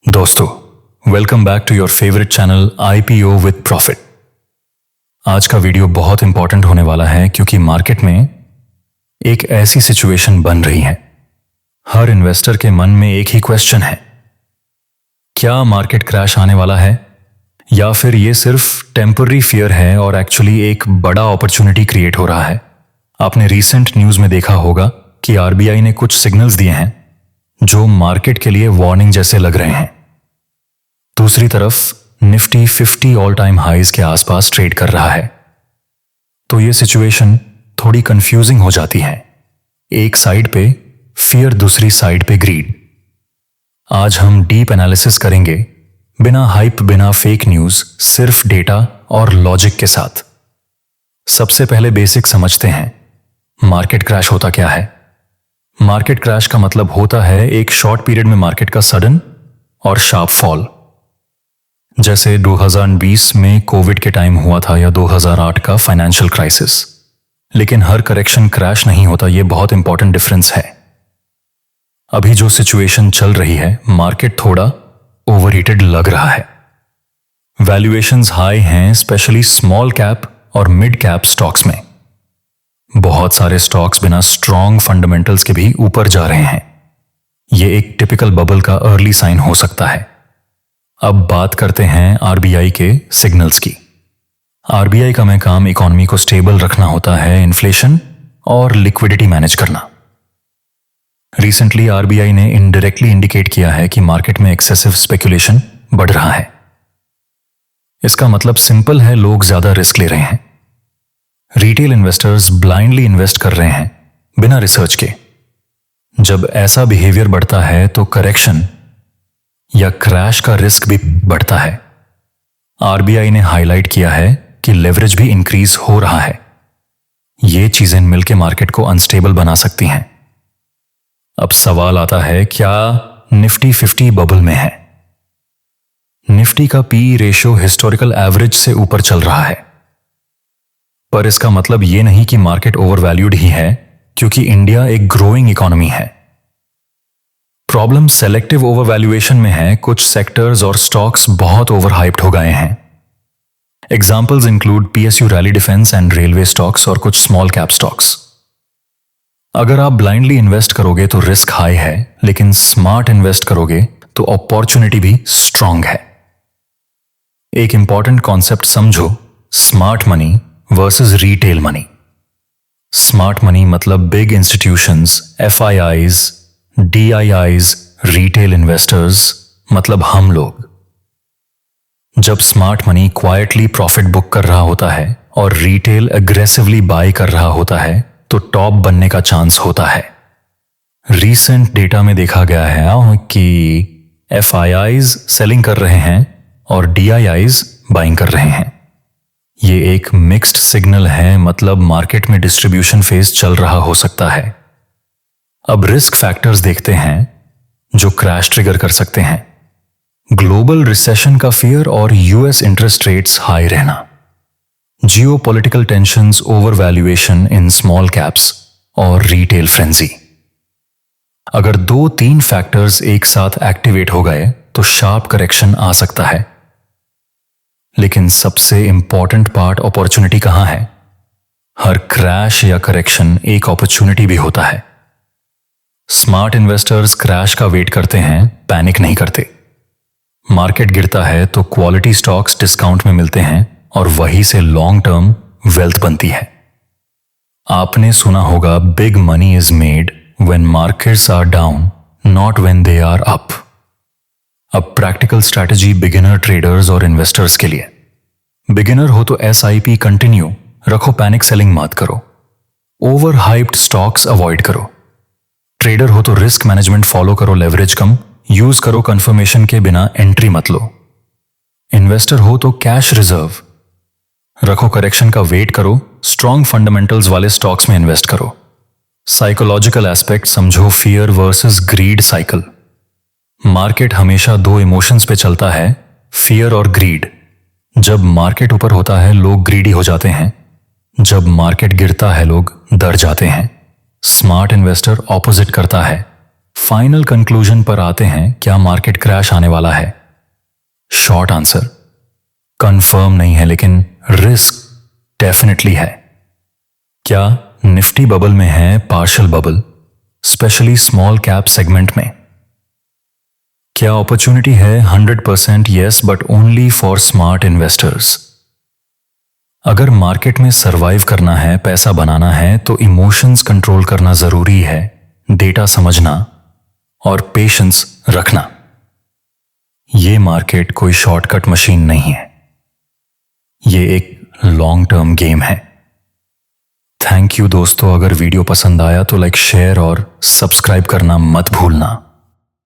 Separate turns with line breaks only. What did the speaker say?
दोस्तों, welcome back to your favourite channel IPO with profit. आज का वीडियो बहुत इंपॉर्टेंट होने वाला है क्योंकि मार्केट में एक ऐसी सिचुएशन बन रही है। हर इन्वेस्टर के मन में एक ही क्वेश्चन है, क्या मार्केट क्रैश आने वाला है या फिर ये सिर्फ टेम्पररी फियर है और एक्चुअली एक बड़ा अपॉर्चुनिटी क्रिएट हो रहा है। आपने रीसेंट न्यूज में देखा होगा कि आरबीआई ने कुछ सिग्नल्स दिए हैं जो मार्केट के लिए वार्निंग जैसे लग रहे हैं। दूसरी तरफ निफ्टी 50 ऑल टाइम हाइज के आसपास ट्रेड कर रहा है, तो ये सिचुएशन थोड़ी कंफ्यूजिंग हो जाती है। एक साइड पे फियर, दूसरी साइड पे ग्रीड। आज हम डीप एनालिसिस करेंगे, बिना हाइप, बिना फेक न्यूज, सिर्फ डेटा और लॉजिक के साथ। सबसे पहले बेसिक समझते हैं, मार्केट क्रैश होता क्या है। मार्केट क्रैश का मतलब होता है एक शॉर्ट पीरियड में मार्केट का सडन और शार्प फॉल, जैसे 2020 में कोविड के टाइम हुआ था या 2008 का फाइनेंशियल क्राइसिस। लेकिन हर करेक्शन क्रैश नहीं होता, यह बहुत इंपॉर्टेंट डिफरेंस है। अभी जो सिचुएशन चल रही है, मार्केट थोड़ा ओवरहीटेड लग रहा है। वैल्यूएशंस हाई हैं, स्पेशली स्मॉल कैप और मिड कैप स्टॉक्स में। बहुत सारे स्टॉक्स बिना स्ट्रॉन्ग फंडामेंटल्स के भी ऊपर जा रहे हैं। यह एक टिपिकल बबल का अर्ली साइन हो सकता है। अब बात करते हैं आरबीआई के सिग्नल्स की। आरबीआई का काम इकोनॉमी को स्टेबल रखना होता है, इन्फ्लेशन और लिक्विडिटी मैनेज करना। रिसेंटली आरबीआई ने इनडायरेक्टली इंडिकेट किया है कि मार्केट में एक्सेसिव स्पेकुलेशन बढ़ रहा है। इसका मतलब सिंपल है, लोग ज्यादा रिस्क ले रहे हैं। रिटेल इन्वेस्टर्स ब्लाइंडली इन्वेस्ट कर रहे हैं बिना रिसर्च के। जब ऐसा बिहेवियर बढ़ता है तो करेक्शन या क्रैश का रिस्क भी बढ़ता है। आरबीआई ने हाईलाइट किया है कि लेवरेज भी इंक्रीज हो रहा है। ये चीजें मिलकर मार्केट को अनस्टेबल बना सकती हैं। अब सवाल आता है, क्या निफ्टी 50 बबल में है? निफ्टी का पी रेशियो हिस्टोरिकल एवरेज से ऊपर चल रहा है, पर इसका मतलब यह नहीं कि मार्केट ओवरवैल्यूड ही है, क्योंकि इंडिया एक ग्रोइंग इकोनॉमी है। प्रॉब्लम सेलेक्टिव ओवरवैल्यूएशन में है। कुछ सेक्टर्स और स्टॉक्स बहुत ओवरहाइप्ड हो गए हैं। Examples include PSU, rally defence and railway stocks और कुछ स्मॉल कैप स्टॉक्स। अगर आप ब्लाइंडली इन्वेस्ट करोगे तो रिस्क हाई है, लेकिन स्मार्ट इन्वेस्ट करोगे तो अपॉर्चुनिटी भी स्ट्रांग है। एक इंपॉर्टेंट कॉन्सेप्ट समझो, smart money versus retail money. Smart money मतलब big institutions, FIIs, DIIs, retail investors मतलब हम लोग। जब smart money quietly profit book कर रहा होता है और रिटेल अग्रेसिवली बाय कर रहा होता है तो टॉप बनने का चांस होता है। रीसेंट डेटा में देखा गया है कि एफआईआईज सेलिंग कर रहे हैं और डीआईआईज बाइंग कर रहे हैं। ये एक मिक्स्ड सिग्नल है, मतलब मार्केट में डिस्ट्रीब्यूशन फेज चल रहा हो सकता है। अब रिस्क फैक्टर्स देखते हैं जो क्रैश ट्रिगर कर सकते हैं। ग्लोबल रिसेशन का फियर और यूएस इंटरेस्ट रेट्स हाई रहना, geopolitical tensions, over valuation in small caps और रिटेल फ्रेंजी। अगर 2-3 फैक्टर्स एक साथ एक्टिवेट हो गए तो शार्प करेक्शन आ सकता है। लेकिन सबसे इंपॉर्टेंट पार्ट, अपॉर्चुनिटी कहां है? हर क्रैश या करेक्शन एक अपॉर्चुनिटी भी होता है। स्मार्ट इन्वेस्टर्स क्रैश का वेट करते हैं, पैनिक नहीं करते। मार्केट गिरता है तो क्वालिटी स्टॉक्स डिस्काउंट में मिलते हैं और वहीं से लॉन्ग टर्म वेल्थ बनती है। आपने सुना होगा, big money is made when markets are down, not when they are up. अब प्रैक्टिकल स्ट्रैटेजी बिगिनर ट्रेडर्स और इन्वेस्टर्स के लिए। बिगिनर हो तो एसआईपी कंटिन्यू रखो, पैनिक सेलिंग मत करो। ओवर हाइप्ड स्टॉक्स अवॉइड करो। ट्रेडर हो तो रिस्क मैनेजमेंट फॉलो करो, लेवरेज कम यूज करो, कंफर्मेशन के बिना एंट्री मत लो। इन्वेस्टर हो तो कैश रिजर्व रखो, करेक्शन का वेट करो, स्ट्रॉन्ग फंडामेंटल्स वाले स्टॉक्स में इन्वेस्ट करो। साइकोलॉजिकल एस्पेक्ट समझो, fear versus greed cycle. Market हमेशा 2 इमोशंस पे चलता है, फियर और ग्रीड। जब मार्केट ऊपर होता है लोग ग्रीडी हो जाते हैं, जब मार्केट गिरता है लोग डर जाते हैं। स्मार्ट इन्वेस्टर ऑपोजिट करता है, फाइनल कंक्लूजन पर आते हैं, क्या मार्केट क्रैश आने वाला है? शॉर्ट आंसर, कंफर्म नहीं है, लेकिन रिस्क डेफिनेटली है। क्या निफ्टी बबल में है? Partial bubble, specially small cap segment में। क्या अपॉर्चुनिटी है? 100% yes, but only for smart investors. अगर मार्केट में सरवाइव करना है, पैसा बनाना है, तो इमोशंस कंट्रोल करना जरूरी है, डेटा समझना और पेशेंस रखना। ये मार्केट कोई शॉर्टकट मशीन नहीं है, ये एक लॉन्ग टर्म गेम है। थैंक यू दोस्तों। अगर वीडियो पसंद आया तो लाइक, शेयर और सब्सक्राइब करना मत भूलना।